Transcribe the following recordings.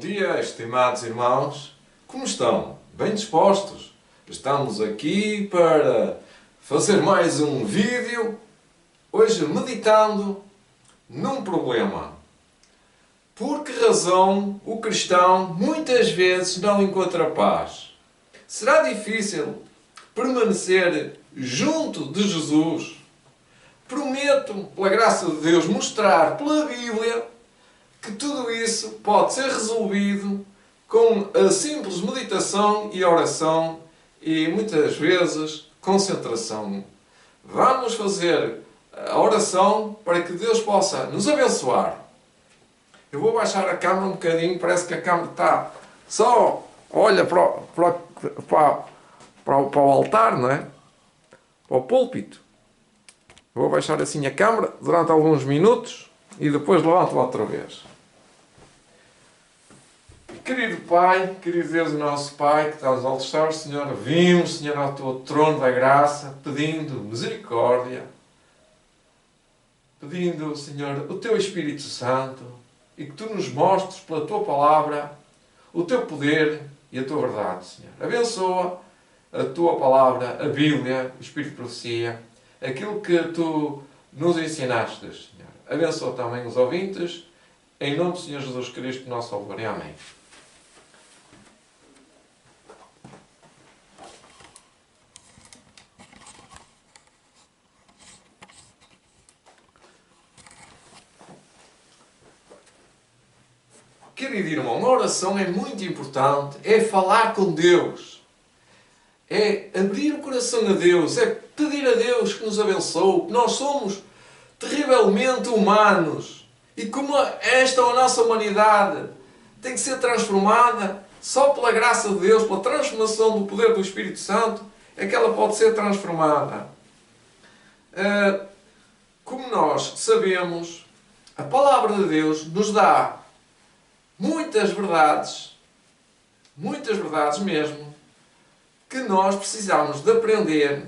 dia, estimados irmãos. Como estão? Bem dispostos? Estamos aqui para fazer mais um vídeo, hoje meditando num problema. Por que razão o cristão muitas vezes não encontra paz? Será difícil permanecer junto de Jesus? Prometo, pela graça de Deus, mostrar pela Bíblia que tudo isso pode ser resolvido com a simples meditação e oração e muitas vezes concentração. Vamos fazer a oração para que Deus possa nos abençoar. Eu vou baixar a câmera um bocadinho, parece que a câmera está só, olha para o altar, não é? Para o púlpito. Vou baixar assim a câmera durante alguns minutos e depois levanto outra vez. Querido Pai, querido Deus, o nosso Pai, que estás ao altar, Senhor, vimos, Senhor, ao teu trono da graça, pedindo misericórdia, pedindo, Senhor, o teu Espírito Santo e que tu nos mostres pela tua palavra o teu poder e a tua verdade, Senhor. Abençoa a tua palavra, a Bíblia, o Espírito de profecia, aquilo que tu nos ensinaste, Senhor. Abençoa também os ouvintes, em nome do Senhor Jesus Cristo, nosso Salvador. Amém. Querido irmão, a oração é muito importante, é falar com Deus, é abrir o coração a Deus, é pedir a Deus que nos abençoe, que nós somos terrivelmente humanos e como esta a nossa humanidade tem que ser transformada só pela graça de Deus, pela transformação do poder do Espírito Santo, é que ela pode ser transformada. Como nós sabemos, a palavra de Deus nos dá muitas verdades mesmo, que nós precisamos de aprender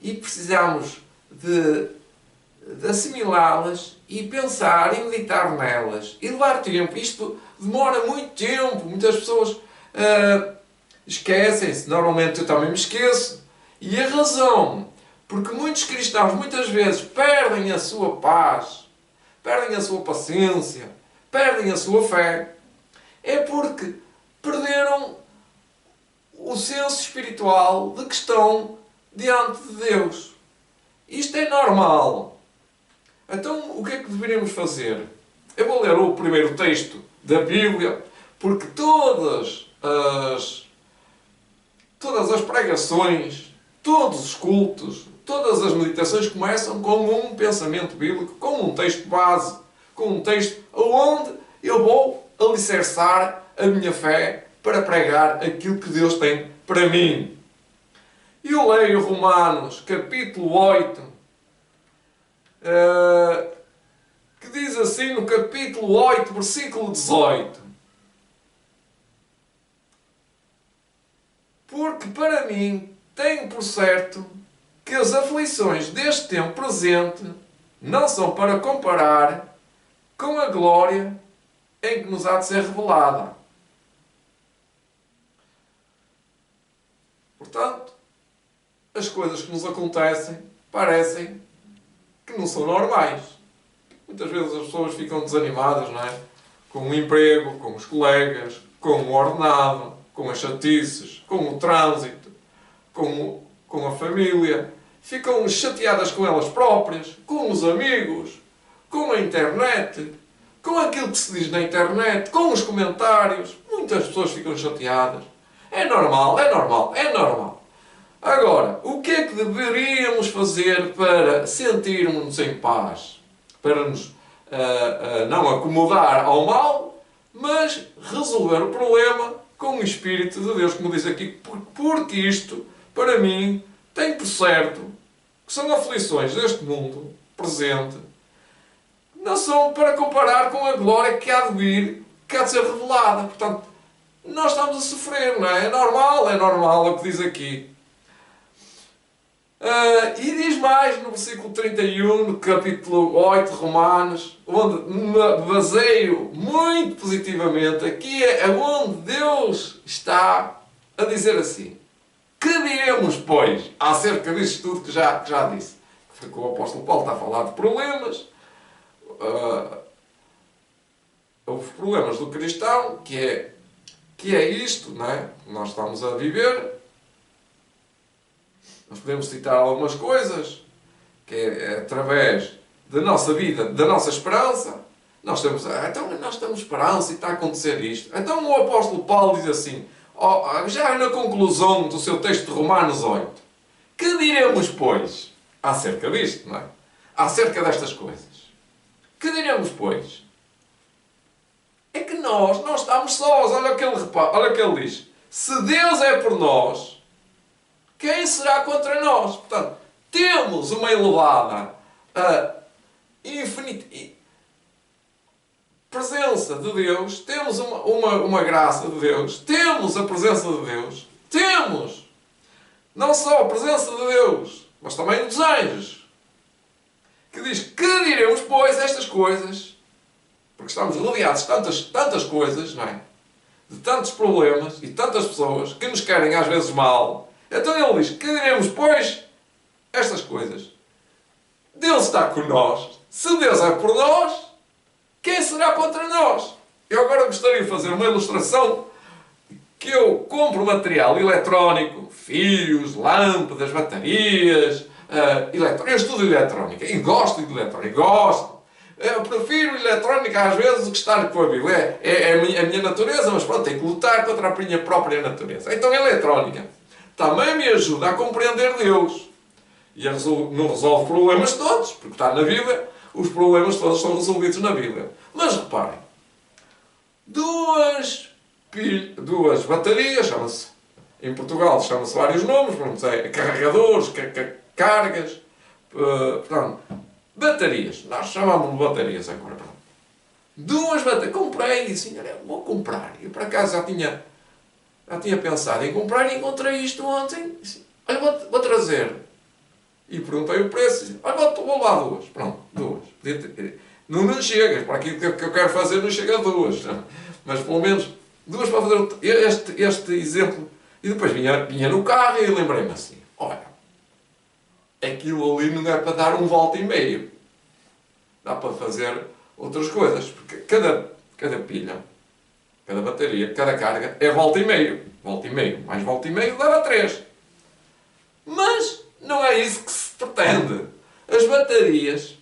e precisamos de assimilá-las e pensar e meditar nelas e levar tempo. Isto demora muito tempo, muitas pessoas esquecem-se, normalmente eu também me esqueço, e a razão, porque muitos cristãos muitas vezes perdem a sua paz, perdem a sua paciência, perdem a sua fé, é porque perderam o senso espiritual de que estão diante de Deus. Isto é normal. Então, o que é que deveríamos fazer? Eu vou ler o primeiro texto da Bíblia, porque todas as pregações, todos os cultos, todas as meditações começam com um pensamento bíblico, com um texto base, com um texto onde eu vou alicerçar a minha fé para pregar aquilo que Deus tem para mim. E eu leio Romanos, capítulo 8, que diz assim no capítulo 8, versículo 18. Porque para mim tenho por certo que as aflições deste tempo presente não são para comparar com a glória em que nos há de ser revelada. Portanto, as coisas que nos acontecem parecem que não são normais. Muitas vezes as pessoas ficam desanimadas, não é? Com o emprego, com os colegas, com o ordenado, com as chatices, com o trânsito, com a família. Ficam chateadas com elas próprias, com os amigos, com a internet, com aquilo que se diz na internet, com os comentários. Muitas pessoas ficam chateadas. É normal, é normal, é normal. Agora, o que é que deveríamos fazer para sentirmos-nos em paz? Para nos não acomodar ao mal, mas resolver o problema com o Espírito de Deus, como diz aqui, porque isto, para mim, tem por certo que são aflições deste mundo presente, não são para comparar com a glória que há de vir, que há de ser revelada. Portanto, nós estamos a sofrer, não é? É normal o que diz aqui. E diz mais no versículo 31, no capítulo 8 de Romanos, onde me baseio muito positivamente. Aqui é onde Deus está a dizer assim: que diremos, pois, acerca disto tudo que já disse? Foi que o apóstolo Paulo está a falar de problemas. Houve problemas do cristão, que é isto, não é? Nós estamos a viver. Nós podemos citar algumas coisas, que é através da nossa vida, da nossa esperança. Nós temos esperança e está a acontecer isto. Então o apóstolo Paulo diz assim, já na conclusão do seu texto de Romanos 8, que diremos, pois, acerca disto, não é? Acerca destas coisas. Que diremos, pois? É que nós não estamos sós. Olha o que ele diz. Se Deus é por nós, quem será contra nós? Portanto, temos uma elevada presença de Deus, temos uma graça de Deus, temos a presença de Deus, temos não só a presença de Deus, mas também dos anjos, que diz que diremos, pois, estas coisas, porque estamos rodeados de tantas coisas, não é? De tantos problemas e tantas pessoas que nos querem às vezes mal. Então ele diz, que diremos, pois, estas coisas? Deus está com nós. Se Deus é por nós, quem será contra nós? Eu agora gostaria de fazer uma ilustração que eu compro material eletrónico, fios, lâmpadas, baterias, eu estudo eletrónica e gosto de eletrónica, gosto. Eu prefiro eletrónica às vezes do que estar com a Bíblia. É a minha natureza, mas pronto, tenho que lutar contra a minha própria natureza. Então a eletrónica também me ajuda a compreender Deus. E não resolve problemas todos, porque está na Bíblia, os problemas todos são resolvidos na Bíblia. Mas reparem, duas baterias, chama-se, em Portugal chama-se vários nomes, carregadores, cargas, portanto, baterias. Nós chamamos de baterias agora. Duas baterias. Comprei e disse, vou comprar. Eu por acaso já tinha pensado em comprar e encontrei isto ontem. Disse, olha, vou trazer. E perguntei o preço. Disse, olha, vou levar duas. Pronto, duas. Não chega. Para aquilo que eu quero fazer não chega a duas. Mas pelo menos duas para fazer este exemplo. E depois vinha no carro e lembrei-me assim, olha, aquilo ali não é para dar 1,5 volts. Dá para fazer outras coisas. Porque cada pilha, cada bateria, cada carga é 1,5 volts. 1,5 volts mais 1,5 volts dá 3. Mas não é isso que se pretende. As baterias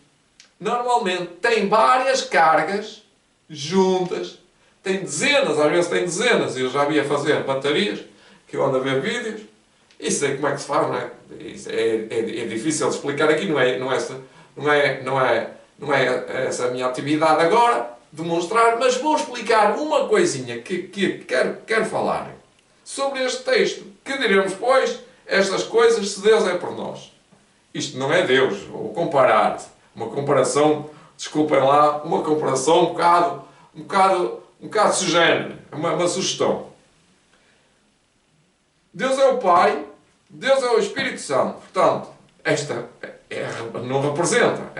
normalmente têm várias cargas juntas. Tem dezenas, às vezes tem dezenas. Eu já vi a fazer baterias, que eu ando a ver vídeos. E sei como é que se faz, não é? Isso é difícil de explicar aqui, não é essa a minha atividade agora, demonstrar, mas vou explicar uma coisinha que quero falar sobre este texto. Que diremos, pois, estas coisas se Deus é por nós? Isto não é Deus, vou comparar, uma comparação, desculpem lá, uma comparação um bocado sugere, uma sugestão. Deus é o Pai, Deus é o Espírito Santo. Portanto, esta não representa.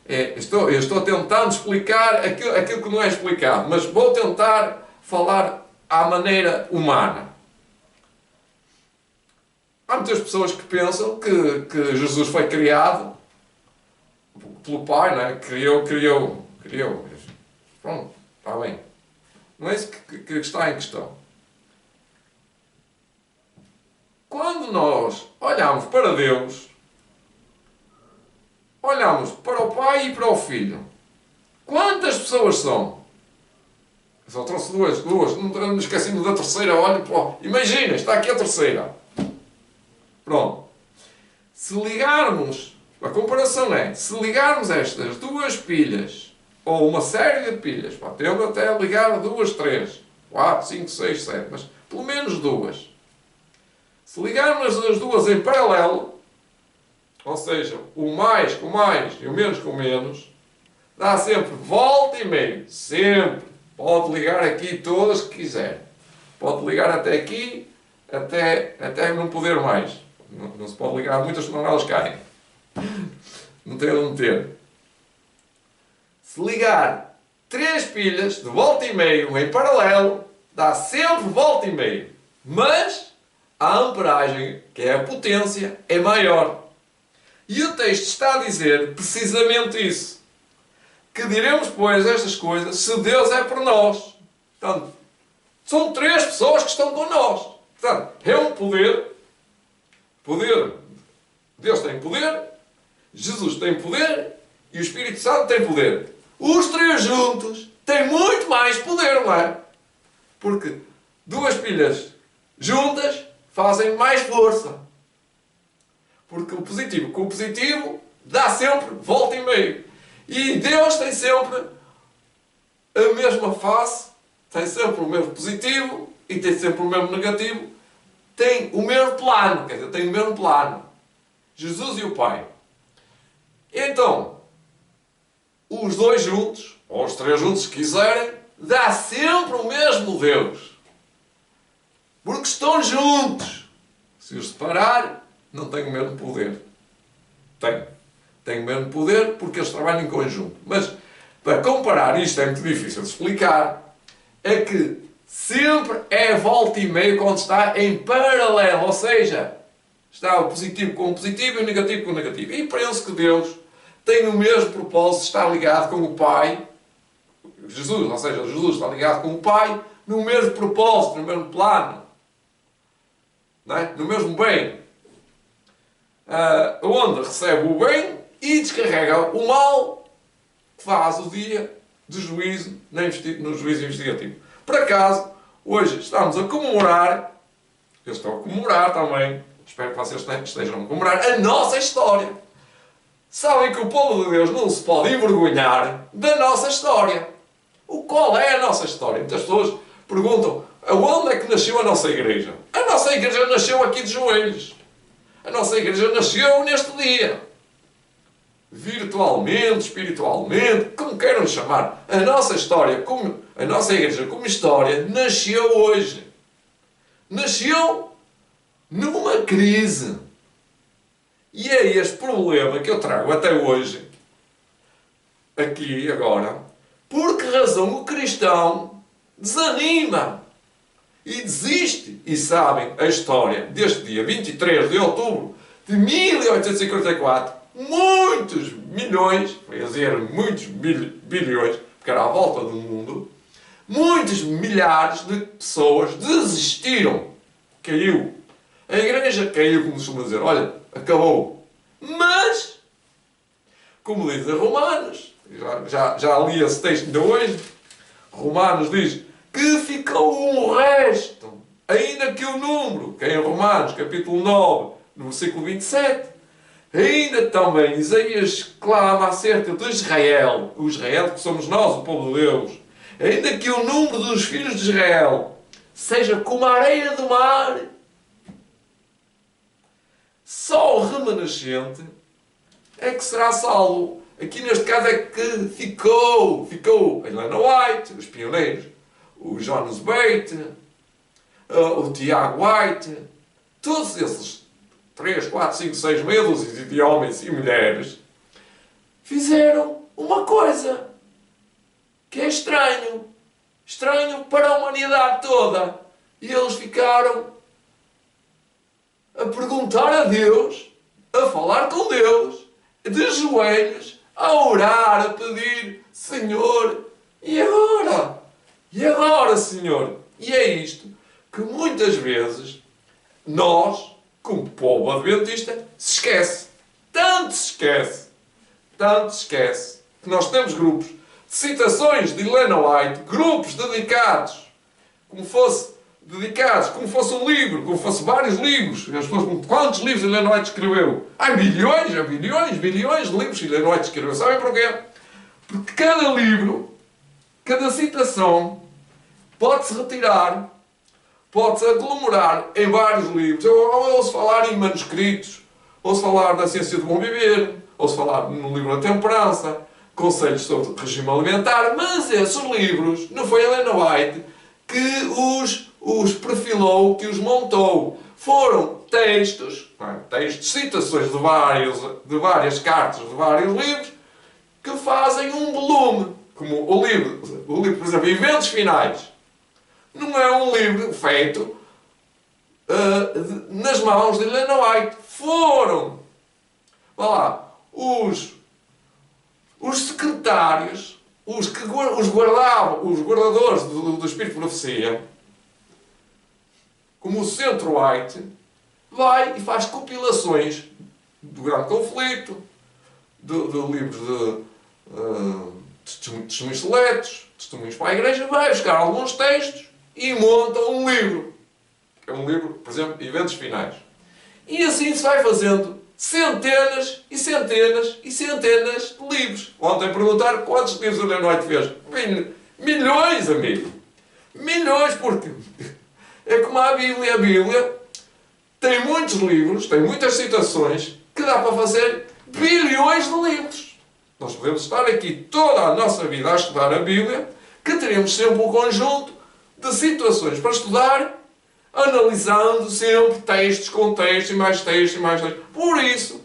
Eu estou tentando explicar aquilo que não é explicado, mas vou tentar falar à maneira humana. Há muitas pessoas que pensam que Jesus foi criado pelo Pai, não é? Criou. Pronto, está bem. Não é isso que está em questão. Quando nós olhamos para Deus, olhamos para o Pai e para o Filho. Quantas pessoas são? Eu só trouxe duas. Não me esqueci-me da terceira. Olha, imagina, está aqui a terceira. Pronto. Se ligarmos, a comparação é, se ligarmos estas duas pilhas, ou uma série de pilhas, temos até ligar 2, 3, 4, 5, 6, 7, mas pelo menos duas. Se ligarmos as duas em paralelo, ou seja, o mais com mais e o menos com menos, dá sempre 1,5 volts. Sempre. Pode ligar aqui todas que quiser. Pode ligar até aqui, até não poder mais. Não se pode ligar muitas, senão elas caem. Não tem onde meter. Se ligar 3 pilhas de volta e meio em paralelo, dá sempre volta e meio. Mas a amperagem, que é a potência, é maior. E o texto está a dizer precisamente isso. Que diremos, pois, estas coisas se Deus é por nós. Portanto, são 3 pessoas que estão connosco. Portanto, é um poder. Poder. Deus tem poder. Jesus tem poder. E o Espírito Santo tem poder. Os 3 juntos têm muito mais poder, não é? Porque 2 pilhas juntas fazem mais força. Porque o positivo com o positivo dá sempre volta e meio. E Deus tem sempre a mesma face, tem sempre o mesmo positivo e tem sempre o mesmo negativo. Tem o mesmo plano, quer dizer, tem o mesmo plano. Jesus e o Pai. Então, os 2 juntos, ou os 3 juntos, se quiserem, dá sempre o mesmo Deus. Porque estão juntos. Se os separar, não têm o mesmo poder. Têm o mesmo poder porque eles trabalham em conjunto. Mas, para comparar, isto é muito difícil de explicar, é que sempre é volta e meio quando está em paralelo. Ou seja, está o positivo com o positivo e o negativo com o negativo. E penso que Deus tem o mesmo propósito, está ligado com o Pai. Jesus, ou seja, Jesus está ligado com o Pai no mesmo propósito, no mesmo plano. Não é? No mesmo bem. Onde recebe o bem e descarrega o mal que faz o dia de juízo no juízo investigativo. Por acaso, hoje estamos a comemorar, eu estou a comemorar também, espero que vocês estejam a comemorar, a nossa história. Sabem que o povo de Deus não se pode envergonhar da nossa história. Qual é a nossa história? Muitas pessoas perguntam, aonde é que nasceu a nossa igreja? A nossa igreja nasceu aqui de joelhos. A nossa igreja nasceu neste dia. Virtualmente, espiritualmente, como queiram chamar. A nossa história, a nossa igreja como história, nasceu hoje. Nasceu numa crise. E é este problema que eu trago até hoje, aqui, agora, por que razão o cristão desanima e desiste. E sabem a história deste dia 23 de outubro de 1844, muitos milhões, vai dizer muitos bilhões, porque era à volta do mundo, muitos milhares de pessoas desistiram. Caiu. A igreja caiu, como costuma dizer, olha, acabou. Mas, como diz a Romanos, já li esse texto de hoje, Romanos diz que ficou um resto, ainda que o número, que é em Romanos, capítulo 9, no versículo 27, ainda também Isaías clama acerca de Israel, o Israel que somos nós, o povo de Deus, ainda que o número dos filhos de Israel seja como a areia do mar, só o remanescente é que será salvo. Aqui neste caso é que ficou a Helena White, os pioneiros, o Jonas Bate, o Tiago White, todos esses 3, 4, 5, 6 meia dúzias de homens e mulheres fizeram uma coisa que é estranho para a humanidade toda. E eles ficaram a perguntar a Deus, a falar com Deus, de joelhos, a orar, a pedir, Senhor, e agora? E agora, Senhor? E é isto que muitas vezes nós, como povo adventista, se esquece. Tanto se esquece, que nós temos grupos de citações de Helena White, grupos dedicados, como fosse um livro, como fosse vários livros. As pessoas perguntam, quantos livros Helena White escreveu? Há bilhões de livros que Helena White escreveu. Sabem porquê? Porque cada livro, cada citação, pode-se retirar, pode-se aglomerar em vários livros. Ou se falar em manuscritos, ou se falar da ciência do bom viver, ou se falar no livro da temperança, conselhos sobre regime alimentar. Mas esses livros, não foi Helena White que os perfilou, que os montou. foram textos, textos, citações de várias cartas, de vários livros, que fazem um volume. Como o livro, por exemplo, Eventos Finais. Não é um livro feito nas mãos de Ellen White. Foram, vá lá, os secretários, os guardadores do Espírito de Profecia, como o Centro White, vai e faz compilações do Grande Conflito, de livros de testemunhos seletos, testemunhos para a Igreja, vai buscar alguns textos e monta um livro. É um livro, por exemplo, Eventos Finais. E assim se vai fazendo centenas e centenas e centenas de livros. Ontem perguntaram quantos livros o Ellen White fez. Milhões, amigo. Milhões, porque é como a Bíblia. A Bíblia tem muitos livros, tem muitas citações, que dá para fazer bilhões de livros. Nós podemos estar aqui toda a nossa vida a estudar a Bíblia, que teremos sempre um conjunto de situações para estudar, analisando sempre textos com textos e mais textos e mais textos. Por isso,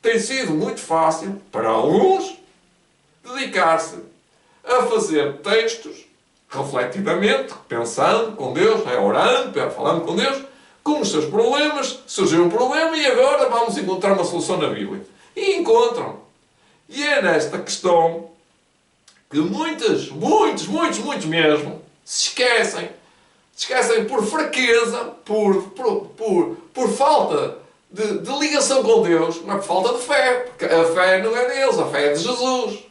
tem sido muito fácil para alguns dedicar-se a fazer textos refletidamente, pensando com Deus, orando, falando com Deus, com os seus problemas. Surgiu um problema e agora vamos encontrar uma solução na Bíblia. E encontram. E é nesta questão que muitos mesmo se esquecem. Se esquecem por fraqueza, por falta de ligação com Deus, não é por falta de fé, porque a fé não é deles, a fé é de Jesus.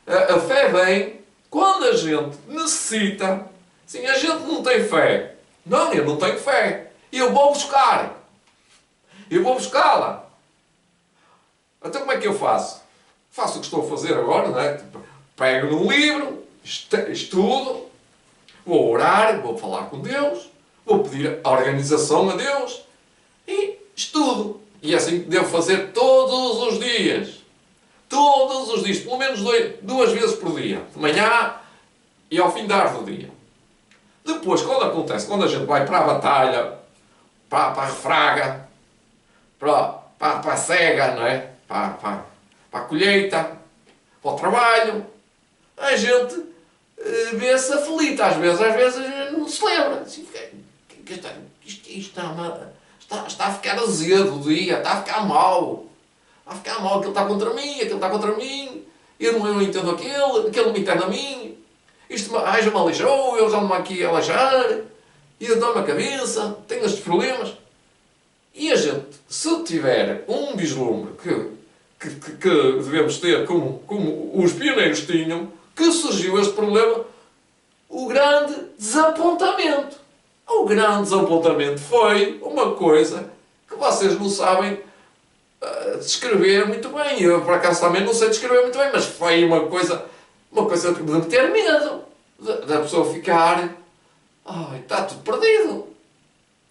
A fé vem quando a gente necessita. Sim, a gente não tem fé. Não, eu não tenho fé. Eu vou buscar. Eu vou buscá-la. Então como é que eu faço? Faço o que estou a fazer agora, não é? Pego num livro, estudo, vou orar, vou falar com Deus, vou pedir a organização a Deus e estudo. E é assim que devo fazer todos os dias. Todos os dias, pelo menos 2 vezes por dia. De manhã e ao fim do dia. Depois, quando a gente vai para a batalha, para a refraga, para a cega, não é? Para a colheita, para o trabalho, a gente vê-se aflita. Às vezes não se lembra. Assim, está a ficar azedo o dia, está a ficar mal. Está a ficar mal, aquele está contra mim, aquele está contra mim, eu não entendo aquele não me entende a mim. Isto já me aleijou, eu já ando aqui a aleijar, e eu dou-me a cabeça, tenho estes problemas. E a gente, se tiver um vislumbre que devemos ter, como os pioneiros tinham, que surgiu este problema, o grande desapontamento. O grande desapontamento foi uma coisa que vocês não sabem descrever muito bem. Eu, por acaso, também não sei descrever muito bem, mas foi uma coisa de ter medo. Da pessoa ficar... Ai, está tudo perdido.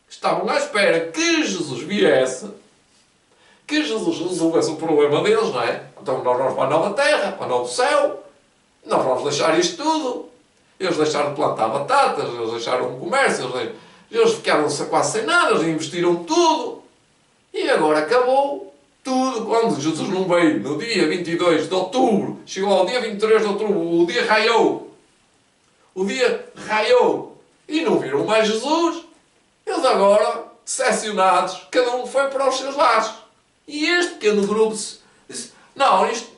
Estavam à espera que Jesus viesse, que Jesus resolvesse o problema deles, não é? Então nós vamos para a nova terra, para o novo céu. Nós vamos deixar isto tudo. Eles deixaram de plantar batatas, eles deixaram o comércio, eles ficaram quase sem nada, eles investiram tudo. E agora acabou tudo. Quando Jesus não veio, no dia 22 de outubro, chegou ao dia 23 de outubro, o dia raiou. O dia raiou. E não viram mais Jesus. Eles agora, decepcionados, cada um foi para os seus lados. E este pequeno grupo disse, não, isto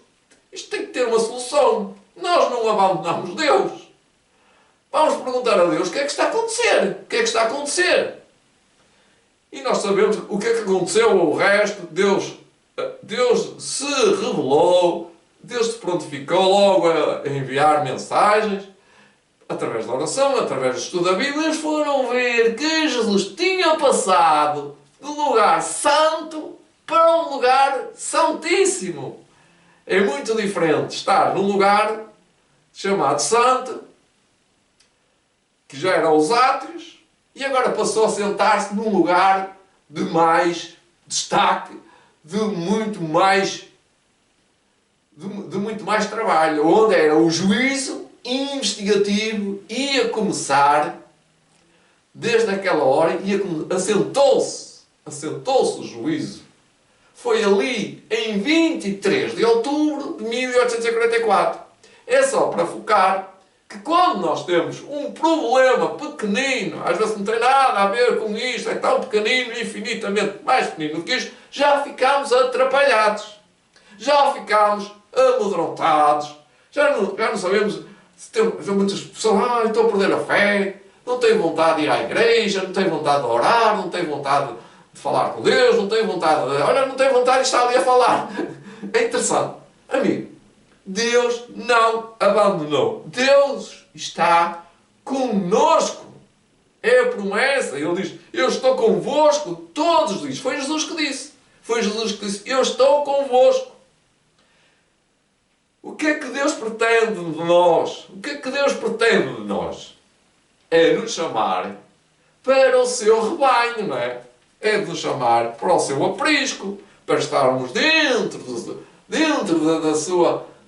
tem que ter uma solução. Nós não abandonamos Deus. Vamos perguntar a Deus o que é que está a acontecer. O que é que está a acontecer? E nós sabemos o que é que aconteceu ao resto. Deus se revelou, Deus se prontificou logo a enviar mensagens, através da oração, através do estudo da Bíblia. Eles foram ver que Jesus tinha passado do lugar santo para um lugar santíssimo. É muito diferente estar num lugar chamado santo, que já era os átrios, e agora passou a sentar-se num lugar de mais destaque, de muito mais trabalho, onde era o juízo investigativo, ia começar desde aquela hora, e assentou-se o juízo. Foi ali em 23 de outubro de 1844. É só para focar que quando nós temos um problema pequenino, às vezes não tem nada a ver com isto, é tão pequenino, infinitamente mais pequenino do que isto, já ficamos atrapalhados. Já ficamos amedrontados. Já não sabemos se tem muitas pessoas, estou a perder a fé, não tenho vontade de ir à igreja, não tenho vontade de orar, não tenho vontade de falar com Deus, não tenho vontade de... Olha, não tenho vontade de estar ali a falar. É interessante. Amigo, Deus não abandonou. Deus está conosco. É a promessa. Ele diz, eu estou convosco todos os dias. Foi Jesus que disse. Foi Jesus que disse, eu estou convosco. O que é que Deus pretende de nós? O que é que Deus pretende de nós? É nos chamar para o seu rebanho, não é? É de nos chamar para o seu aprisco, para estarmos dentro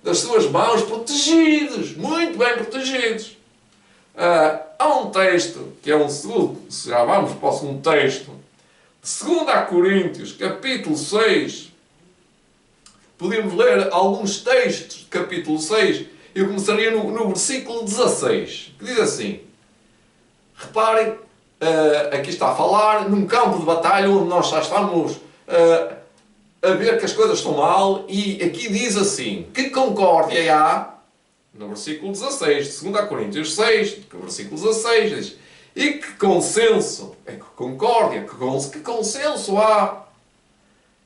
das suas mãos, protegidos, muito bem protegidos. Há um texto, que é um segundo, já vamos para o segundo texto, de 2 Coríntios, capítulo 6. Podemos ler alguns textos de capítulo 6. Eu começaria no versículo 16, que diz assim. Reparem, aqui está a falar num campo de batalha onde nós já estamos a ver que as coisas estão mal, e aqui diz assim, que concórdia há, no versículo 16, de 2 Coríntios 6, versículo 16, diz, e que consenso, que concórdia, que consenso há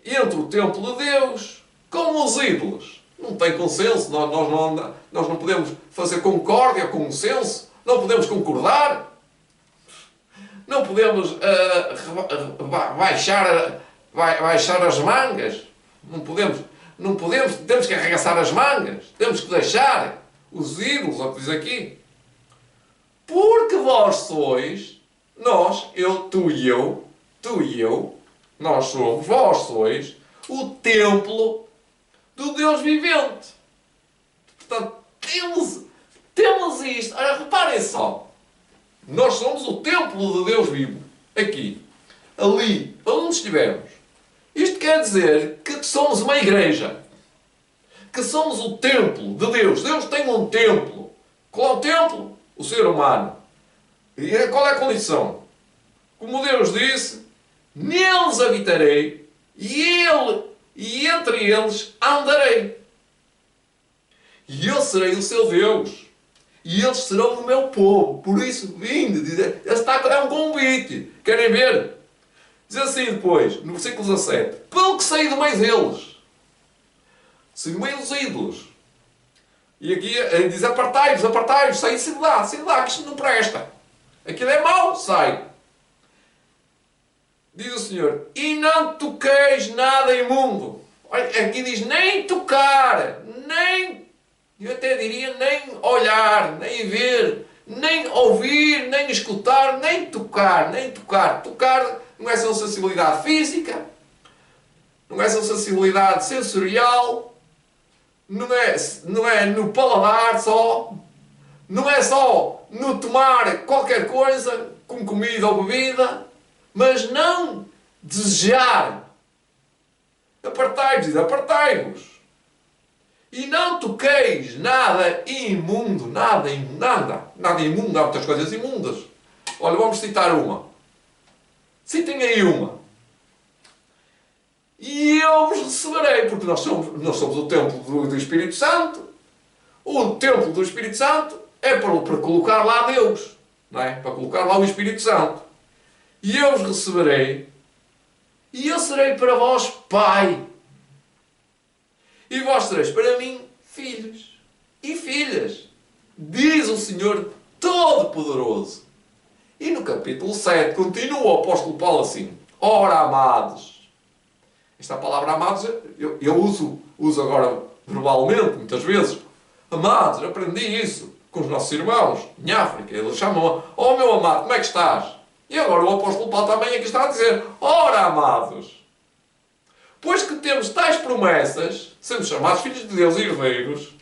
entre o templo de Deus com os ídolos. Não tem consenso, nós não podemos fazer concórdia, consenso, não podemos concordar. Não podemos baixar as mangas. Não podemos, temos que arregaçar as mangas. Temos que deixar os ídolos, é o que diz aqui. Porque vós sois, tu e eu, nós somos, vós sois, o templo do Deus vivente. Portanto, temos isto. Ora, reparem só. Nós somos o templo de Deus vivo. Aqui. Ali. Onde estivermos. Isto quer dizer que somos uma igreja. Que somos o templo de Deus. Deus tem um templo. Qual é o templo? O ser humano. E qual é a condição? Como Deus disse, neles habitarei e entre eles andarei. E eu serei o seu Deus. E eles serão o meu povo. Por isso, vinde. É um convite. Querem ver? Diz assim depois, no versículo 17. Pelo que saí do meio deles. Saí do meio dos ídolos. E aqui diz, apartai-vos, saí de lá, que isto não presta. Aquilo é mau, sai. Diz o Senhor, e não toqueis nada imundo. Olha, aqui diz, nem tocar, eu até diria, nem olhar, nem ver, nem ouvir, nem escutar, nem tocar. Tocar não é só sensibilidade física, não é só sensibilidade sensorial, não é no paladar só, não é só no tomar qualquer coisa, como comida ou bebida, mas não desejar. Apartai-vos. E não toqueis nada imundo, nada imundo, há muitas coisas imundas. Olha, vamos citar uma. Citem aí uma. E eu vos receberei, porque nós somos o templo do Espírito Santo. O templo do Espírito Santo é para colocar lá Deus, não é? Para colocar lá o Espírito Santo. E eu vos receberei, e eu serei para vós Pai. E vós sereis para mim filhos e filhas, diz o Senhor Todo-Poderoso. E no capítulo 7 continua o apóstolo Paulo assim, ora amados. Esta palavra amados eu uso agora verbalmente, muitas vezes. Amados, aprendi isso com os nossos irmãos em África. Eles chamam, oh meu amado, como é que estás? E agora o apóstolo Paulo também aqui está a dizer, ora amados. Pois que temos tais promessas, sendo chamados filhos de Deus e herdeiros,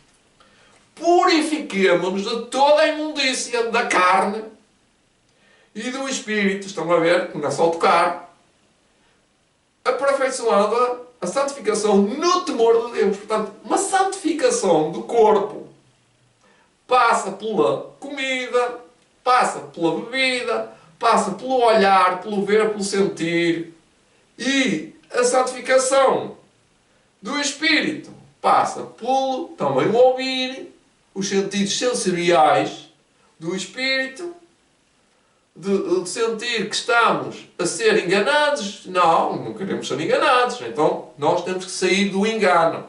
purifiquemo-nos de toda a imundícia da carne e do Espírito, estão a ver, não é só tocar, aperfeiçoando a santificação no temor de Deus. Portanto, uma santificação do corpo passa pela comida, passa pela bebida, passa pelo olhar, pelo ver, pelo sentir. E a santificação do Espírito passa pelo também o ouvir, os sentidos sensoriais do Espírito, de sentir que estamos a ser enganados. Não queremos ser enganados. Então nós temos que sair do engano.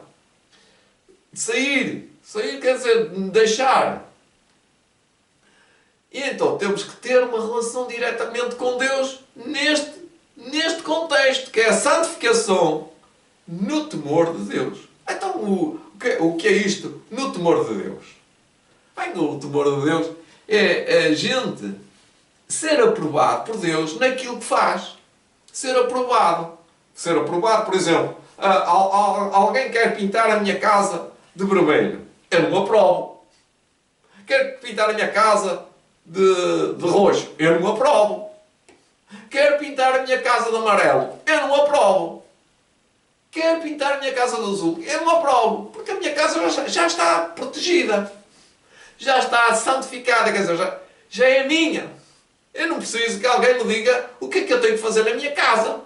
Sair quer dizer deixar. E então temos que ter uma relação diretamente com Deus neste contexto, que é a santificação no temor de Deus. Então o que é isto? No temor de Deus. Bem, no temor de Deus é a gente ser aprovado por Deus naquilo que faz. Ser aprovado. Ser aprovado, por exemplo, alguém quer pintar a minha casa de vermelho. Eu não aprovo. Quer pintar a minha casa de roxo. Eu não aprovo. Quer pintar a minha casa de amarelo. Eu não aprovo. Quer pintar a minha casa de azul. Eu não aprovo. Porque a minha casa já está protegida. Já está santificada. Quer dizer, já é minha. Eu não preciso que alguém me diga o que é que eu tenho que fazer na minha casa.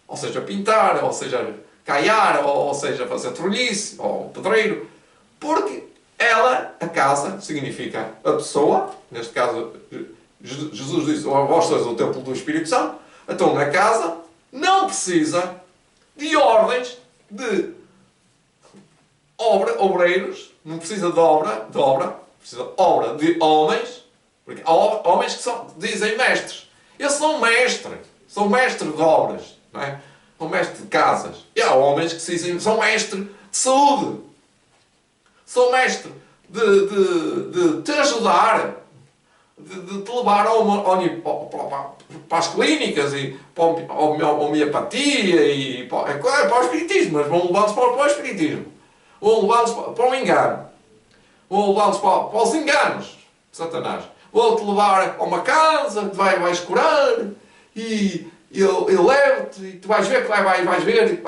Ou seja, pintar, ou seja, caiar, ou seja, fazer trolhice, ou pedreiro. Porque ela, a casa, significa a pessoa. Neste caso, Jesus diz, vós sois o templo do Espírito Santo. Então, na casa, não precisa de ordens de obreiros. Não precisa de obra. Precisa de obra de homens. Porque há homens que dizem mestres. Eles são mestres de obras, não é? São mestres de casas. E há homens que se dizem, são mestres de saúde. São mestres de te ajudar, de te levar para as clínicas e para a homeopatia e para o espiritismo, mas vão levá-los para o espiritismo. Vão levá-los para o engano. Vão levá-los para os enganos de Satanás. Vou-te levar a uma casa, vais curar e eu levo-te e tu vais ver que vais ver,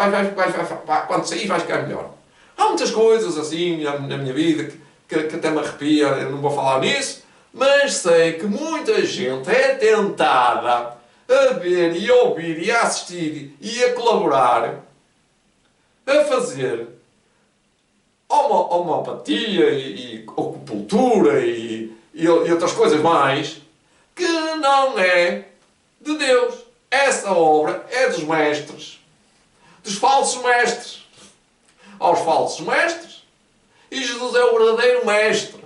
quando sair vais ficar melhor. Há muitas coisas assim na minha vida que até me arrepia, eu não vou falar nisso, mas sei que muita gente é tentada a ver e a ouvir e a assistir e a colaborar a fazer homeopatia e acupuntura e outras coisas mais, que não é de Deus. Essa obra é dos mestres, dos falsos mestres. Aos falsos mestres. E Jesus é o verdadeiro mestre.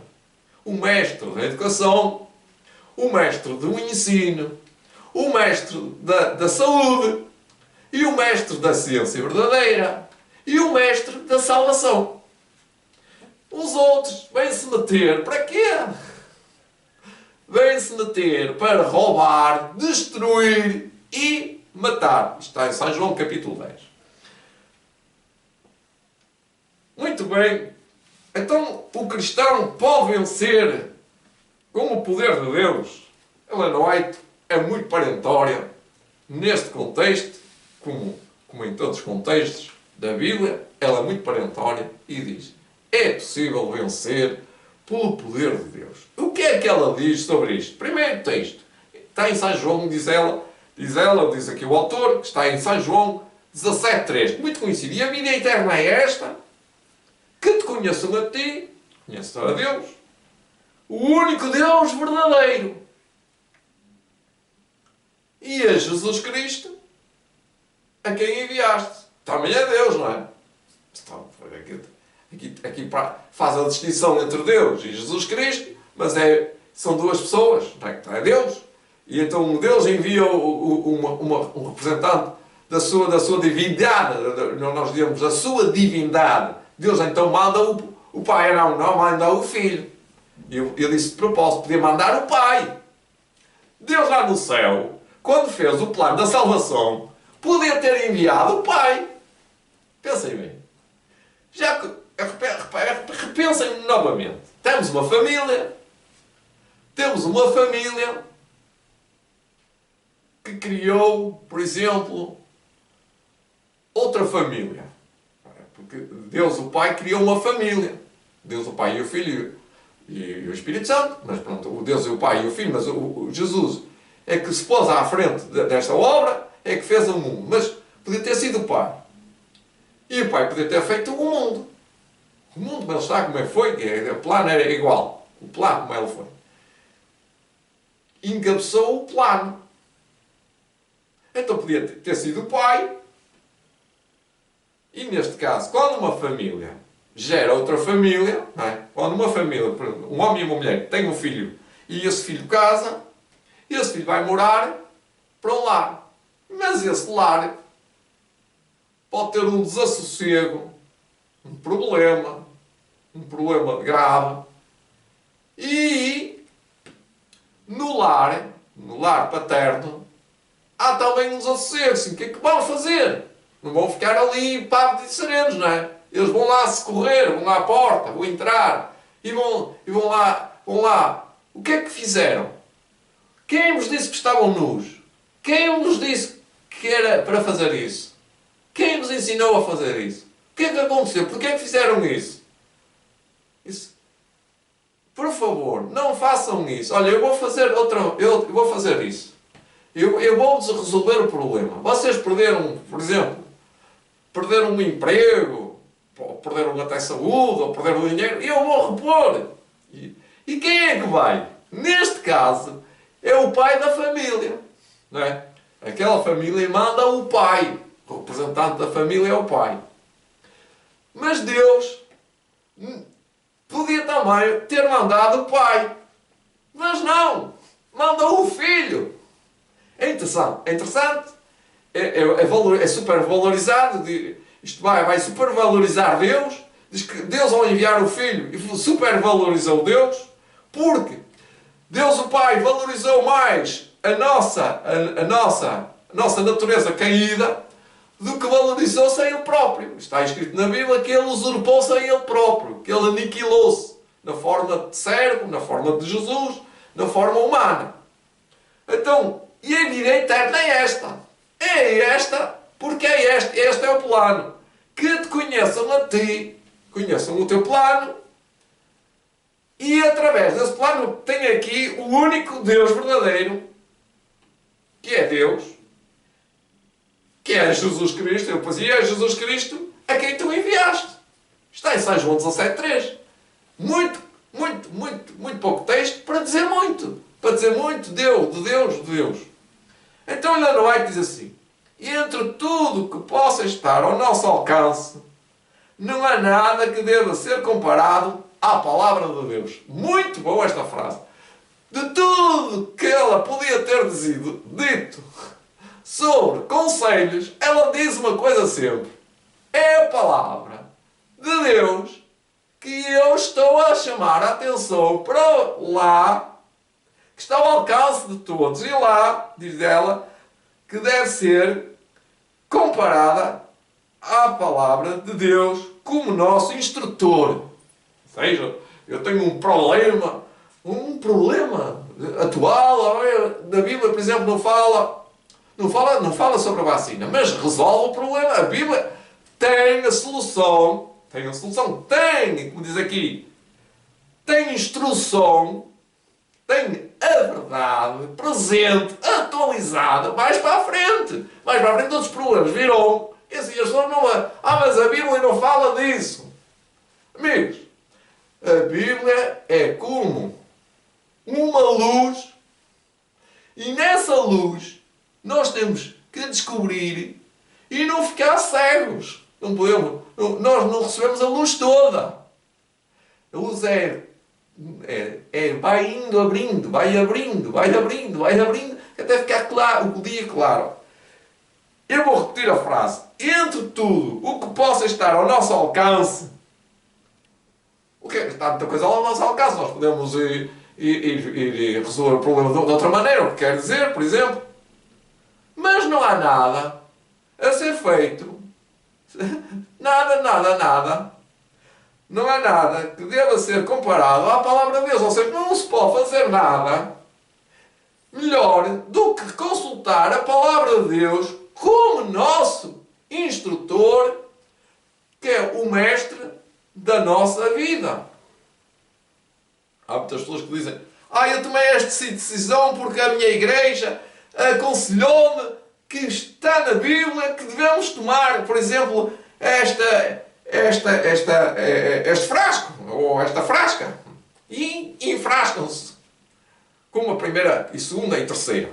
O mestre da educação, o mestre do ensino, o mestre da saúde, e o mestre da ciência verdadeira, e o mestre da salvação. Os outros vêm-se meter para quê? Vêm-se meter para roubar, destruir e matar. Isto está em São João capítulo 10. Muito bem. Então o cristão pode vencer com o poder de Deus. Ellen White é muito perentória neste contexto, como em todos os contextos da Bíblia. Ela é muito perentória e diz: é possível vencer pelo poder de Deus. O que é que ela diz sobre isto? Primeiro texto, está em São João, diz aqui o autor, que está em São João 17,3, muito conhecido. E a vida eterna é esta, que te conheçam a ti, conheçam a Deus, o único Deus verdadeiro, e a Jesus Cristo, a quem enviaste. Também é Deus, não é? Aqui faz a distinção entre Deus e Jesus Cristo, mas são duas pessoas, não é? É Deus. E então Deus envia um representante da sua divindade, nós dizemos a sua divindade. Deus então manda o Pai, não manda o Filho. Eu disse de propósito, podia mandar o Pai. Deus lá no céu, quando fez o plano da salvação, podia ter enviado o Pai. Pensem bem. Repensem novamente. Temos uma família que criou, por exemplo, outra família. Porque Deus o Pai criou uma família. Deus o Pai e o Filho e o Espírito Santo. Mas pronto, o Deus e o Pai e o Filho, mas o Jesus é que se pôs à frente desta obra, é que fez o mundo. Mas podia ter sido o Pai. E o Pai podia ter feito o mundo. O mundo como ele está, como ele foi, o plano era igual. O plano como ele foi. Encabeçou o plano. Então podia ter sido o pai. E neste caso, quando uma família gera outra família, não é? Quando uma família, um homem e uma mulher, tem um filho e esse filho casa, esse filho vai morar para um lar. Mas esse lar pode ter um desassossego, um problema grave. E no lar paterno, há também uns assossegues. O que é que vão fazer? Não vão ficar ali pávidos e serenos, não é? Eles vão lá se correr, vão lá à porta, vão entrar e vão lá. O que é que fizeram? Quem vos disse que estavam nus? Quem vos disse que era para fazer isso? Quem vos ensinou a fazer isso? O que é que aconteceu? Porquê é que fizeram isso? Por favor, não façam isso. Olha, eu vou fazer isso. Eu vou-vos resolver o problema. Vocês perderam, por exemplo, perderam um emprego, ou perderam até saúde, ou perderam o dinheiro, e eu vou repor. E quem é que vai? Neste caso, é o pai da família. Não é? Aquela família manda o pai. O representante da família é o pai. Mas Deus podia também ter mandado o pai. Mas não. Mandou o filho. É interessante. É super valorizado. Isto vai super valorizar Deus. Diz que Deus, ao enviar o filho, super valorizou Deus. Porque Deus o Pai valorizou mais a nossa natureza caída do que valorizou-se a Ele próprio. Está escrito na Bíblia que Ele usurpou-se a Ele próprio, que Ele aniquilou-se na forma de servo, na forma de Jesus, na forma humana. Então, e a vida eterna é esta. É esta, porque este é o plano. Que te conheçam a ti, conheçam o teu plano, e através desse plano tem aqui o único Deus verdadeiro, que é Deus, que é Jesus Cristo. Eu depois, e é Jesus Cristo a quem tu enviaste. Está em São João 17,3. Muito pouco texto para dizer muito. Para dizer muito de Deus. Então ainda não é que diz assim: e entre tudo que possa estar ao nosso alcance, não há nada que deva ser comparado à palavra de Deus. Muito boa esta frase. De tudo que ela podia ter dito sobre conselhos, ela diz uma coisa sempre: é a palavra de Deus que eu estou a chamar a atenção para lá, que está ao alcance de todos. E lá, diz ela, que deve ser comparada à palavra de Deus como nosso instrutor. Ou seja, eu tenho um problema atual. Na Bíblia, por exemplo, não fala sobre a vacina, mas resolve o problema. A Bíblia tem a solução, como diz aqui, tem instrução, tem a verdade presente, atualizada, mais para a frente todos os problemas virão. E assim as pessoas não... mas a Bíblia não fala disso. Amigos, a Bíblia é como uma luz, e nessa luz nós temos que descobrir e não ficar cegos. Nós não recebemos a luz toda. A luz vai indo abrindo, vai abrindo, até ficar claro, o dia claro. Eu vou repetir a frase: entre tudo o que possa estar ao nosso alcance. O que é que está muita coisa ao nosso alcance? Nós podemos ir resolver o problema de outra maneira, o que quer dizer, por exemplo. Mas não há nada a ser feito. Nada. Não há nada que deva ser comparado à palavra de Deus. Ou seja, não se pode fazer nada melhor do que consultar a palavra de Deus como nosso instrutor, que é o mestre da nossa vida. Há muitas pessoas que dizem: eu tomei esta decisão porque a minha igreja aconselhou-me que está na Bíblia que devemos tomar, por exemplo, este frasco, ou esta frasca. E enfrascam-se com a primeira e segunda e terceira.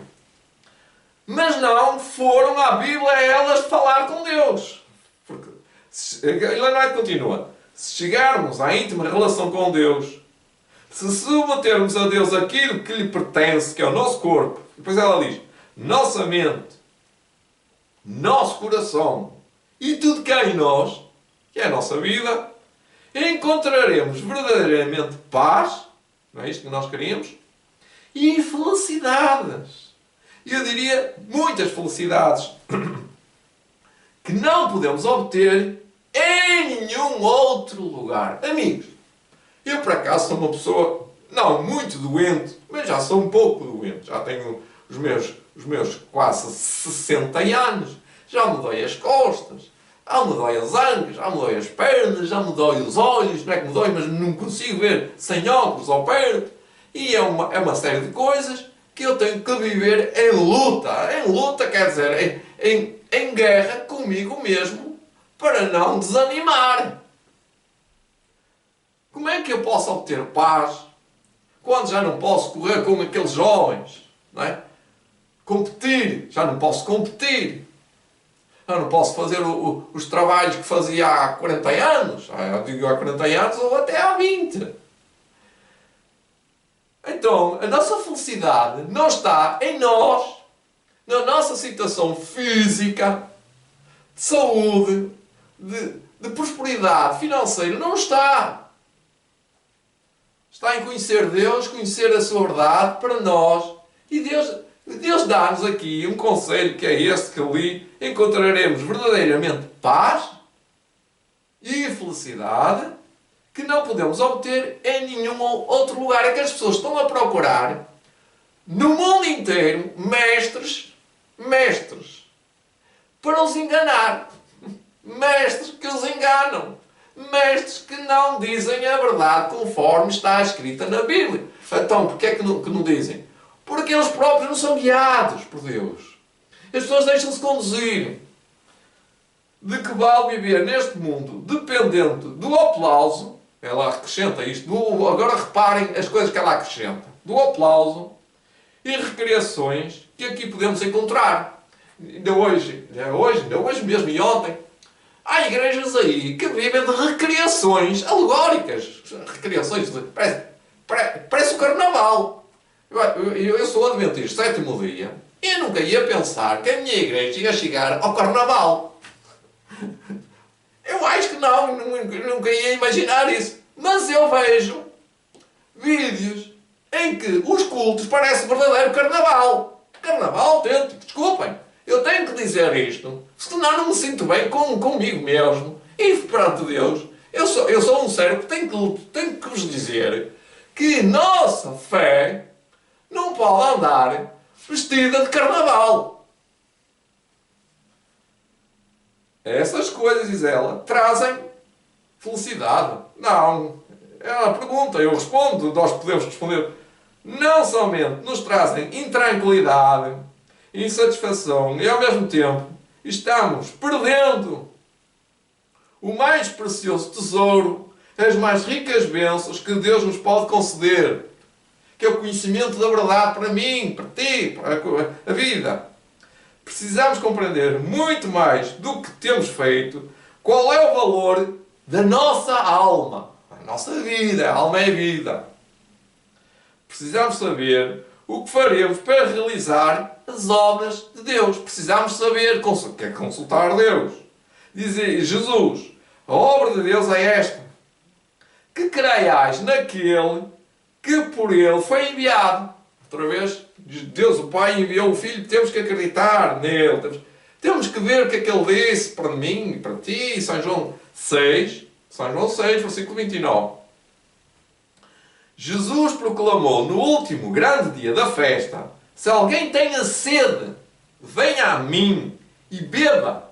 Mas não foram à Bíblia elas falar com Deus. Porque, Leonardo continua, se chegarmos à íntima relação com Deus, se submetermos a Deus aquilo que lhe pertence, que é o nosso corpo, depois ela diz, nossa mente, nosso coração e tudo que há em nós, que é a nossa vida, encontraremos verdadeiramente paz, não é isto que nós queríamos, e felicidades. Eu diria muitas felicidades que não podemos obter em nenhum outro lugar. Amigos, eu por acaso sou uma pessoa, não muito doente, mas já sou um pouco doente. Já tenho os meus quase 60 anos. Já me dói as costas, já me dói as ancas, já me dói as pernas, já me dói os olhos. Não é que me dói, mas não consigo ver sem óculos ao perto. E é uma série de coisas que eu tenho que viver em luta. Em luta quer dizer, em guerra comigo mesmo, para não desanimar. Como é que eu posso obter paz quando já não posso correr com aqueles jovens? Não é? Competir, já não posso competir. Já não posso fazer os trabalhos que fazia há 40 anos. Eu digo há 40 anos ou até há 20. Então, a nossa felicidade não está em nós, na nossa situação física, de saúde, de prosperidade financeira. Não está. Está em conhecer Deus, conhecer a sua verdade para nós. E Deus dá-nos aqui um conselho que é este que eu li. Encontraremos verdadeiramente paz e felicidade que não podemos obter em nenhum outro lugar. É que as pessoas estão a procurar no mundo inteiro mestres para os enganar. Mestres que os enganam. Mestres que não dizem a verdade conforme está escrita na Bíblia. Então, porquê é que não dizem? Porque eles próprios não são guiados por Deus. As pessoas deixam-se conduzir. De que vale viver neste mundo dependente do aplauso. Ela acrescenta isto. Agora reparem as coisas que ela acrescenta. Do aplauso e recriações que aqui podemos encontrar. Ainda hoje mesmo e ontem, há igrejas aí que vivem de recriações alegóricas. Recriações parece o carnaval. Eu sou adventista, sétimo dia, e eu nunca ia pensar que a minha igreja ia chegar ao carnaval. Eu acho que não, nunca ia imaginar isso. Mas eu vejo vídeos em que os cultos parecem verdadeiro carnaval. Carnaval autêntico, desculpem. Eu tenho que dizer isto, senão não me sinto bem comigo mesmo. E perante Deus, eu sou um servo que tenho que vos dizer que nossa fé não pode andar vestida de carnaval. Essas coisas, diz ela, trazem felicidade. Não. Ela pergunta, eu respondo, nós podemos responder. Não somente nos trazem intranquilidade, insatisfação e ao mesmo tempo estamos perdendo o mais precioso tesouro, as mais ricas bênçãos que Deus nos pode conceder, que é o conhecimento da verdade para mim, para ti, para a vida. Precisamos compreender muito mais do que temos feito, qual é o valor da nossa alma. A nossa vida, a alma é vida. Precisamos saber o que faremos para realizar as obras de Deus. Precisamos saber, que é consultar Deus. Diz Jesus, a obra de Deus é esta, que creiais naquele que por ele foi enviado. Outra vez, Deus o Pai enviou o Filho, temos que acreditar nele. Temos que ver o que é que ele disse para mim e para ti. São João 6, versículo 29. Jesus proclamou no último grande dia da festa, Se alguém tenha sede, venha a mim e beba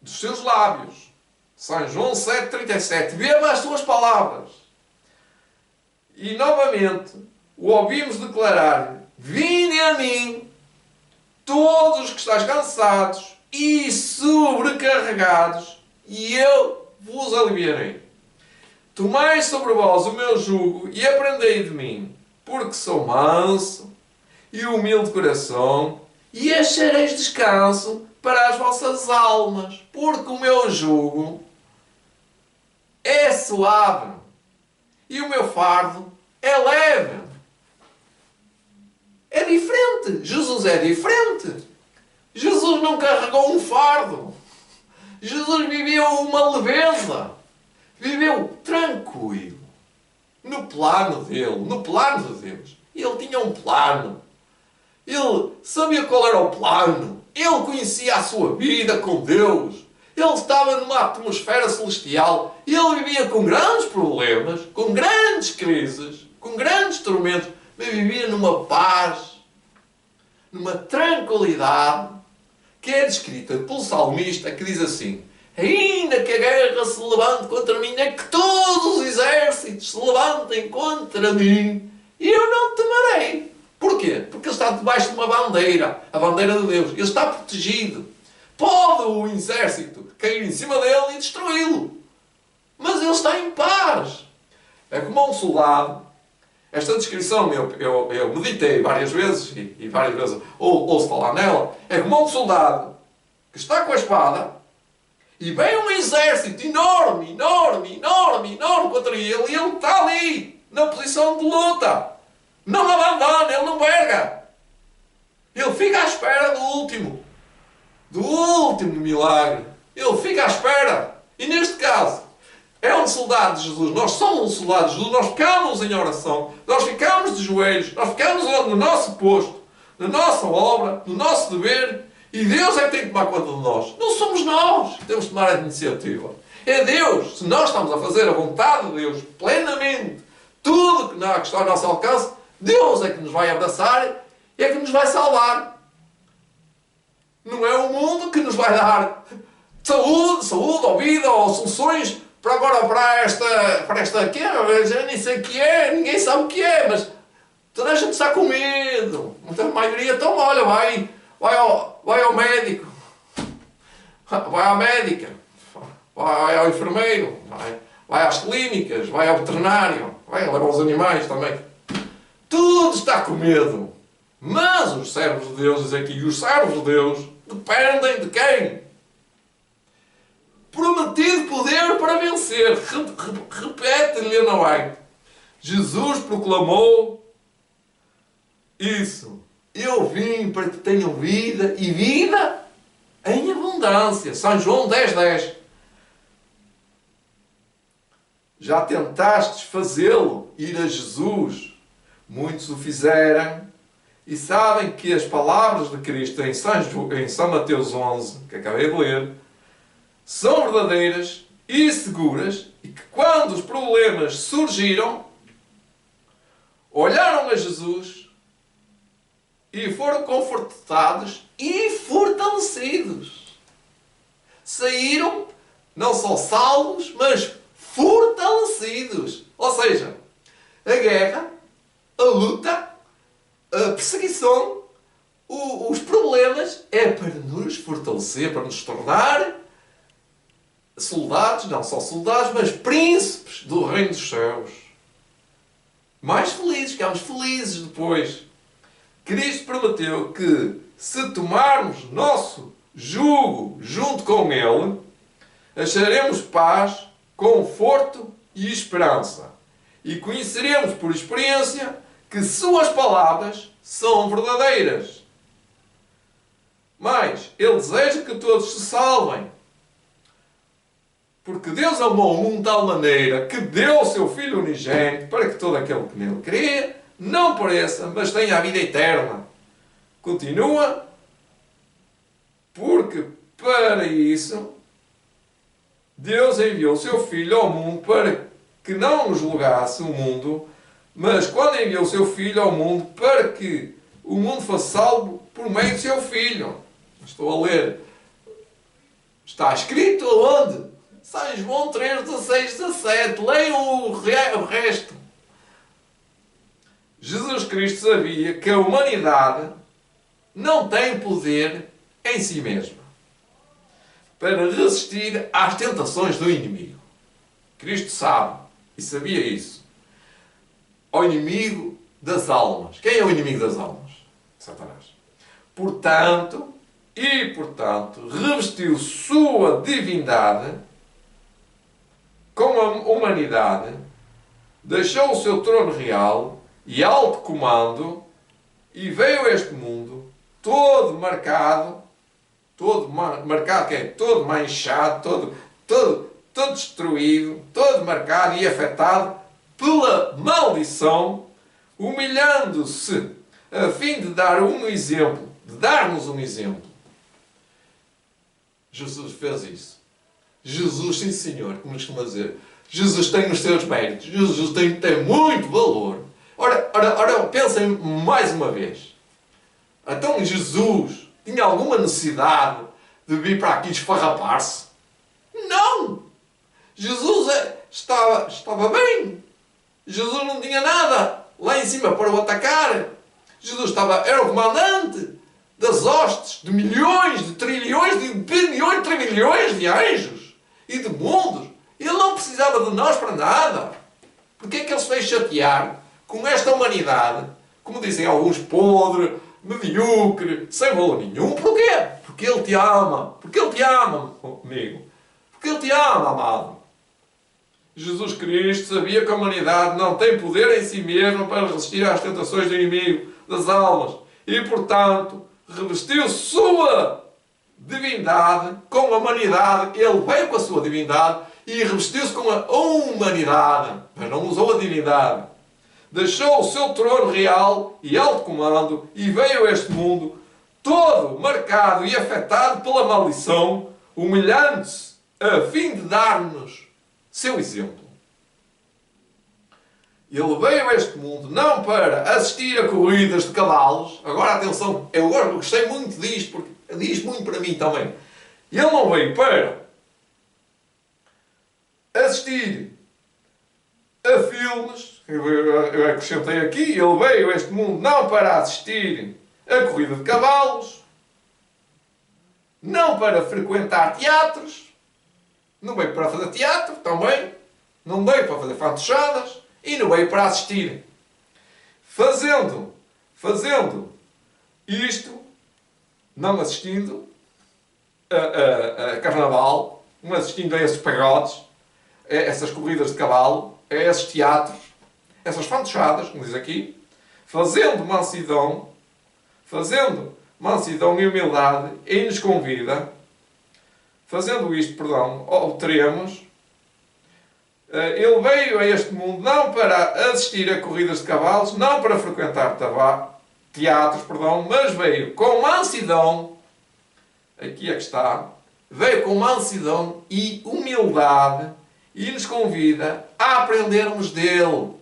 dos seus lábios. São João 7,37. Beba as suas palavras. E novamente o ouvimos declarar: vinde a mim, todos os que estáis cansados e sobrecarregados, e eu vos aliviarei. Tomai sobre vós o meu jugo e aprendei de mim, porque sou manso e humilde de coração, e achareis descanso para as vossas almas, porque o meu jugo é suave e o meu fardo é leve. É diferente. Jesus é diferente. Jesus não carregou um fardo. Jesus viveu uma leveza. Viveu tranquilo. No plano dele. No plano de Deus. Ele tinha um plano. Ele sabia qual era o plano. Ele conhecia a sua vida com Deus. Ele estava numa atmosfera celestial. Ele vivia com grandes problemas, com grandes crises, com grandes tormentos, mas vivia numa paz, numa tranquilidade, que é descrita pelo salmista, que diz assim: ainda que a guerra se levante contra mim, é que todos os exércitos se levantem contra mim, e eu não temerei. Porquê? Porque ele está debaixo de uma bandeira, a bandeira de Deus. Ele está protegido. Pode o exército cair em cima dele e destruí-lo, mas ele está em paz. É como um soldado. Esta descrição eu meditei várias vezes e várias vezes ouço falar nela. É como um soldado que está com a espada e vem um exército enorme contra ele, e ele está ali na posição de luta. Não abandona, ele não verga. Ele fica à espera do último milagre. Ele fica à espera. E neste caso, é um soldado de Jesus. Nós somos um soldado de Jesus. Nós ficamos em oração. Nós ficamos de joelhos. Nós ficamos no nosso posto, na nossa obra, no nosso dever. E Deus é que tem que tomar conta de nós. Não somos nós que temos que tomar a iniciativa. É Deus. Se nós estamos a fazer a vontade de Deus plenamente, tudo que está ao nosso alcance, Deus é que nos vai abraçar e é que nos vai salvar. Não é o mundo que nos vai dar saúde ou vida ou soluções para esta que eu nem sei o que é, ninguém sabe o que é, mas toda a gente está com medo. Então a maioria, então olha, vai ao médico, vai à médica, vai ao enfermeiro, vai às clínicas, vai ao veterinário, vai levar os animais também. Tudo está com medo. Mas os servos de Deus, diz aqui, os servos de Deus dependem de quem? Prometido poder para vencer. Repete-lhe, não é? Jesus proclamou isso. Eu vim para que tenham vida e vida em abundância. São João 10,10. Já tentastes fazê-lo, ir a Jesus? Muitos o fizeram e sabem que as palavras de Cristo em São Mateus 11, que acabei de ler, são verdadeiras e seguras, e que quando os problemas surgiram, olharam a Jesus e foram confortados e fortalecidos. Saíram não só salvos, mas fortalecidos. Ou seja, a guerra, a luta, a perseguição, os problemas é para nos fortalecer, para nos tornar soldados, não só soldados, mas príncipes do reino dos céus. Mais felizes, ficamos felizes depois. Cristo prometeu que se tomarmos nosso jugo junto com Ele, acharemos paz, conforto e esperança. E conheceremos por experiência que suas palavras são verdadeiras. Mas Ele deseja que todos se salvem. Porque Deus amou o mundo de tal maneira que deu o seu Filho unigênito para que todo aquele que nele crê não pereça, mas tenha a vida eterna. Continua, porque para isso Deus enviou o seu Filho ao mundo para que não nos julgasse o mundo, Mas quando enviou o seu Filho ao mundo para que o mundo fosse salvo por meio do seu Filho. Estou a ler. Está escrito aonde? São João 3, 16, 17. Leiam o resto. Jesus Cristo sabia que a humanidade não tem poder em si mesma para resistir às tentações do inimigo. Cristo sabe e sabia isso. Ao inimigo das almas. Quem é o inimigo das almas? Satanás. Portanto, revestiu sua divindade com a humanidade, deixou o seu trono real e alto comando e veio a este mundo todo marcado, que é todo manchado, todo destruído, todo marcado e afetado pela maldição, humilhando-se a fim de dar-nos um exemplo. Jesus fez isso. Jesus, sim senhor, como costuma dizer, Jesus tem os seus méritos, Jesus tem muito valor. Ora, pensem mais uma vez. Então Jesus tinha alguma necessidade de vir para aqui esfarrapar-se? Não! Jesus estava bem. Jesus não tinha nada lá em cima para o atacar. Jesus era o comandante das hostes de milhões, de trilhões, de bilhões, de trilhões de anjos e de mundos. Ele não precisava de nós para nada. Porquê é que ele se fez chatear com esta humanidade, como dizem alguns, podre, medíocre, sem valor nenhum? Porquê? Porque Ele te ama. Porque Ele te ama, amigo. Porque Ele te ama, amado. Jesus Cristo sabia que a humanidade não tem poder em si mesma para resistir às tentações do inimigo das almas. E, portanto, revestiu sua divindade com a humanidade. Ele veio com a sua divindade e revestiu-se com a humanidade. Mas não usou a divindade. Deixou o seu trono real e alto comando e veio a este mundo todo marcado e afetado pela maldição, humilhando-se a fim de dar-nos seu exemplo. Ele veio a este mundo não para assistir a corridas de cavalos. Agora atenção, eu gostei muito disto, porque diz muito para mim também. Ele não veio para assistir a filmes, eu acrescentei aqui, ele veio a este mundo não para assistir a corrida de cavalos, não para frequentar teatros, não veio para fazer teatro também, não veio para fazer fantochadas e não veio para assistir. Fazendo isto, não assistindo a carnaval, não assistindo a esses pagodes, a essas corridas de cavalo, a esses teatros, essas fantochadas, como diz aqui, fazendo mansidão e humildade, e nos convida, obteremos. Ele veio a este mundo não para assistir a corridas de cavalos, não para frequentar teatros, mas veio com mansidão, aqui é que está, veio com mansidão e humildade e nos convida a aprendermos dele.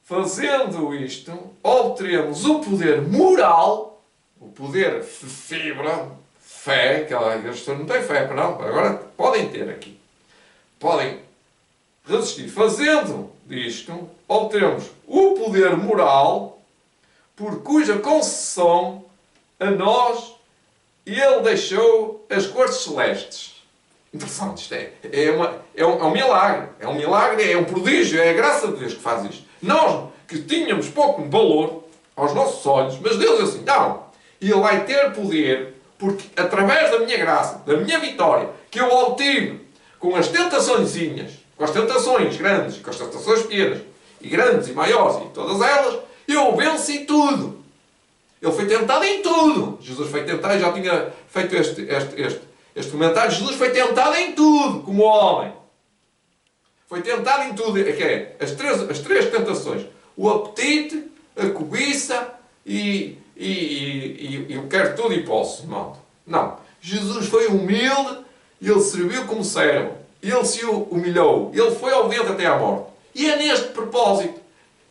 Fazendo isto, obteremos o poder moral, o poder fé, que as pessoas não têm fé, não, agora podem ter aqui. Podem resistir. Fazendo disto, obteremos o poder moral, por cuja concessão a nós Ele deixou as cortes celestes. Interessante, isto é um milagre. É um milagre, é um prodígio, é a graça de Deus que faz isto. Nós, que tínhamos pouco valor aos nossos olhos, mas Deus é assim, não. Ele vai ter poder, porque através da minha graça, da minha vitória, que eu obtive com as tentaçõezinhas, com as tentações grandes, com as tentações pequenas, e grandes e maiores, e todas elas, eu venci tudo. Ele foi tentado em tudo. Jesus foi tentado, eu já tinha feito este comentário, Jesus foi tentado em tudo, como homem. Foi tentado em tudo, que é as três tentações. O apetite, a cobiça e eu quero tudo e posso. Não. Jesus foi humilde, ele serviu como servo. Ele se humilhou. Ele foi obediente até à morte. E é neste propósito.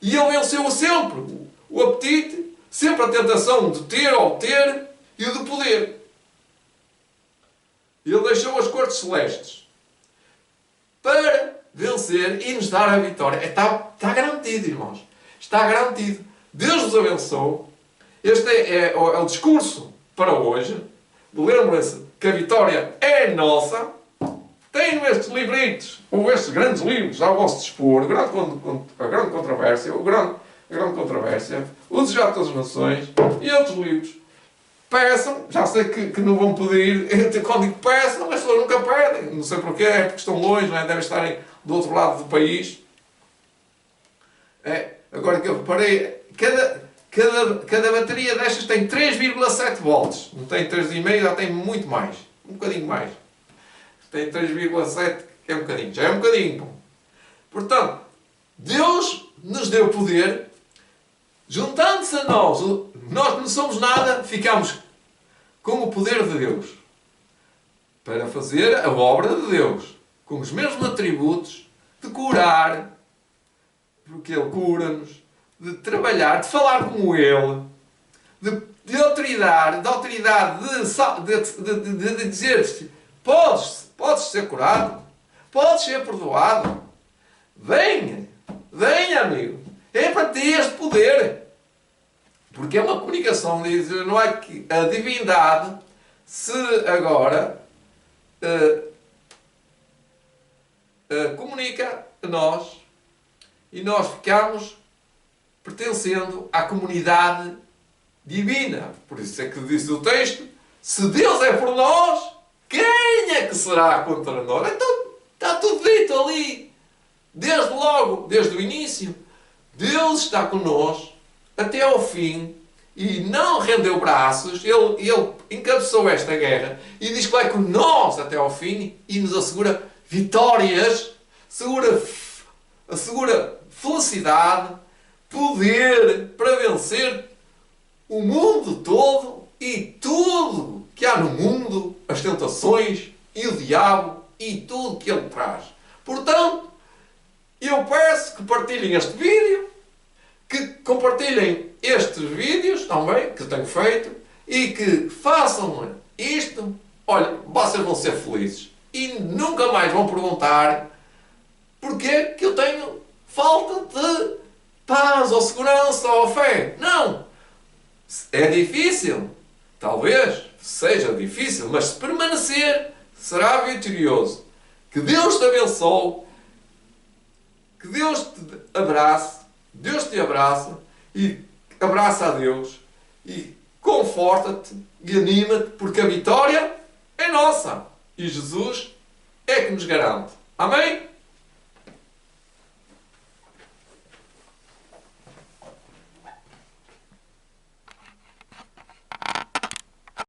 E ele venceu sempre o apetite, sempre a tentação de ter, obter e o de poder. Ele deixou as cortes celestes para vencer e nos dar a vitória. Está garantido, irmãos. Está garantido. Deus nos abençoou. Este é o discurso para hoje. Lembrem-se que a vitória é nossa. Tenho estes livritos, ou estes grandes livros ao vosso dispor, a grande controvérsia, a grande controvérsia, o Desejo de todas as nações e outros livros. Peçam, já sei que não vão pedir, quando digo peçam, as pessoas nunca pedem, não sei porquê, é porque estão longe, não é? Devem estarem do outro lado do país. Agora que eu reparei, cada bateria destas tem 3,7 volts, não tem 3,5, já tem muito mais, um bocadinho mais. Tem 3,7, que é um bocadinho, já é um bocadinho. Bom. Portanto, Deus nos deu poder, juntando-se a nós que não somos nada, ficamos com o poder de Deus para fazer a obra de Deus, com os mesmos atributos de curar, porque Ele cura-nos, de trabalhar, de falar como Ele, de autoridade de dizer-te, podes ser curado, podes ser perdoado. Venha, amigo. É para ter este poder. Porque é uma comunicação, diz, não é que a divindade se agora comunica a nós e nós ficamos pertencendo à comunidade divina. Por isso é que diz o texto, se Deus é por nós, quem é que será contra nós? Então está tudo dito ali. Desde logo, desde o início. Deus está connosco até ao fim e não rendeu braços. Ele encabeçou esta guerra e diz que vai com nós até ao fim e nos assegura vitórias, assegura felicidade, poder para vencer o mundo todo e tudo que há no mundo, as tentações e o diabo e tudo que ele traz. Portanto, eu peço que partilhem este vídeo, que compartilhem estes vídeos também, que eu tenho feito, e que façam isto. Olha, vocês vão ser felizes. E nunca mais vão perguntar porque que eu tenho falta de paz, ou segurança, ou fé. Não! É difícil. Talvez seja difícil, mas se permanecer, será vitorioso. Que Deus te abençoe. Que Deus te abrace. Deus te abraça e abraça a Deus. E conforta-te e anima-te, porque a vitória é nossa. E Jesus é que nos garante. Amém?